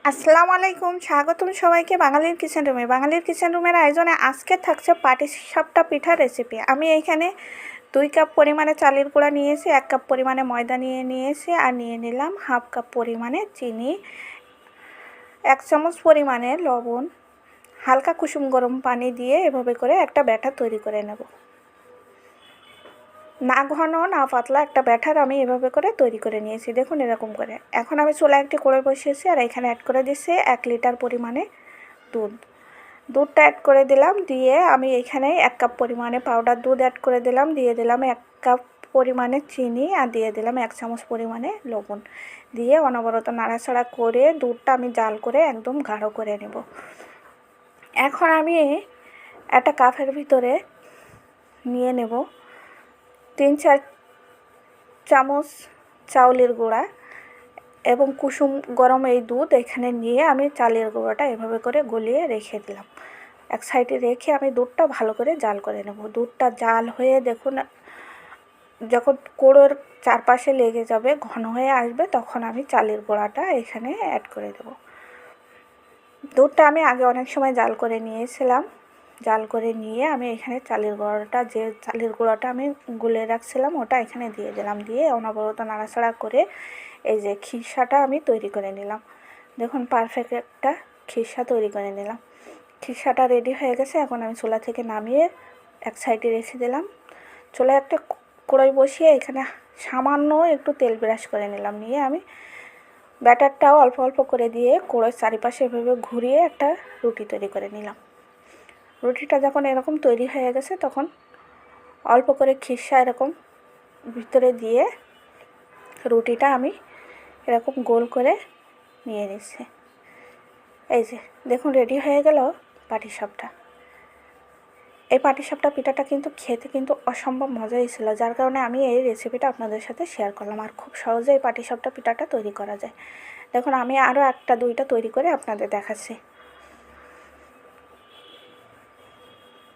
আসসালামু আলাইকুম, স্বাগতম সবাইকে বাঙালির কিচেন রুমে। বাঙালির কিচেন রুমের আয়োজনে আজকে থাকছে পাটিসাপটা পিঠার রেসিপি। আমি এইখানে 2 কাপ পরিমাণে চালের গুঁড়া নিয়েছি, 1 কাপ পরিমাণে ময়দা নিয়েছি, আর নিয়ে নিলাম হাফ কাপ পরিমাণে চিনি, 1 চামচ পরিমাণে লবণ, হালকা কুসুম গরম পানি দিয়ে এভাবে করে একটা ব্যাটার তৈরি করে নেব। না ঘন না পাতলা একটা ব্যাটার আমি এভাবে করে তৈরি করে নিয়েছি, দেখুন এরকম করে। এখন আমি চুলায় একটি কড়াই বসিয়েছি আর এখানে অ্যাড করে দিচ্ছি 1 লিটার পরিমাণে দুধটা অ্যাড করে দিলাম। দিয়ে আমি এখানে 1 কাপ পরিমাণে পাউডার দুধ অ্যাড করে দিলাম, দিয়ে দিলাম 1 কাপ পরিমাণে চিনি, আর দিয়ে দিলাম 1 চামচ পরিমাণে লবণ। দিয়ে অনবরত নাড়াচাড়া করে দুধটা আমি জাল করে একদম গাঢ় করে নেব। এখন আমি একটা কাপের ভিতরে নিয়ে নেব 3-4 চামচ চাউলের গুঁড়া এবং কুসুম গরম এই দুধ এখানে নিয়ে আমি চালের গুঁড়োটা এভাবে করে গলিয়ে রেখে দিলাম। এক সাইডে রেখে আমি দুধটা ভালো করে জাল করে নেব। দুধটা জাল হয়ে দেখুন যখন কোড়োর চারপাশে লেগে যাবে, ঘন হয়ে আসবে, তখন আমি চালের গুঁড়াটা এখানে অ্যাড করে দেব। দুধটা আমি আগে অনেক সময় জাল করে নিয়েছিলাম। জাল করে নিয়ে আমি এখানে চালের গুঁড়োটা আমি গুলে রাখছিলাম ওটা এখানে দিয়ে দিলাম। দিয়ে অনবরত নাড়াচাড়া করে এই যে খিরসাটা আমি তৈরি করে নিলাম। দেখুন পারফেক্ট একটা খিরসা তৈরি করে নিলাম। খিরসাটা রেডি হয়ে গেছে। এখন আমি চুলা থেকে নামিয়ে এক সাইডে রেখে দিলাম। চুলায় একটা কড়াই বসিয়ে এখানে সামান্য একটু তেল ব্রাশ করে নিলাম। নিয়ে আমি ব্যাটারটাও অল্প অল্প করে দিয়ে কড়াইয়ের চারিপাশে এভাবে ঘুরিয়ে একটা রুটি তৈরি করে নিলাম। রুটিটা যখন এরকম তৈরি হয়ে গেছে তখন অল্প করে খিরসা এরকম ভিতরে দিয়ে রুটিটা আমি এরকম গোল করে নিয়ে নিচ্ছি। এই যে দেখুন রেডি হয়ে গেল পাটিসাপটা। এই পাটিসাপটা পিঠাটা কিন্তু খেতে কিন্তু অসম্ভব মজাই ছিল, যার কারণে আমি এই রেসিপিটা আপনাদের সাথে শেয়ার করলাম। আর খুব সহজে এই পাটিসাপটা পিঠাটা তৈরি করা যায়। দেখুন আমি আরও 1-2টা তৈরি করে আপনাদের দেখাচ্ছি।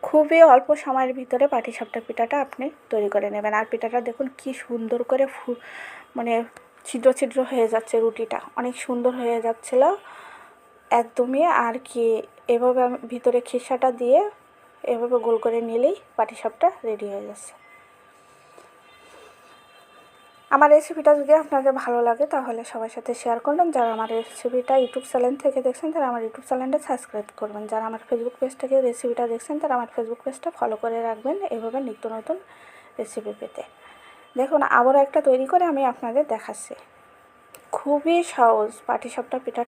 খুবই অল্প সময়ের ভিতরে পাটিসাপটা পিঠাটা আপনি তৈরি করে নেবেন। আর পিঠাটা দেখুন কি সুন্দর করে মানে ছিদ্র ছিদ্র হয়ে যাচ্ছে, রুটিটা অনেক সুন্দর হয়ে যাচ্ছিল একদমই। আর কি এভাবে আমি ভিতরে খিরসাটা দিয়ে এভাবে গোল করে নিলেই পাটিসাপটা রেডি হয়ে যাচ্ছে। আমার রেসিপিটা যদি আপনাদের ভালো লাগে তাহলে সবার সাথে শেয়ার করবেন। যারা আমার রেসিপিটা ইউটিউব চ্যানেল থেকে দেখছেন তারা আমার ইউটিউব চ্যানেলটা সাবস্ক্রাইব করবেন। যারা আমার ফেসবুক পেজ থেকে রেসিপিটা দেখছেন তারা আমার ফেসবুক পেজটা ফলো করে রাখবেন এভাবে নিত্য নতুন রেসিপি পেতে। দেখুন আবারও একটা তৈরি করে আমি আপনাদের দেখাচ্ছি। খুবই সহজ পাটিসাপটা পিঠা।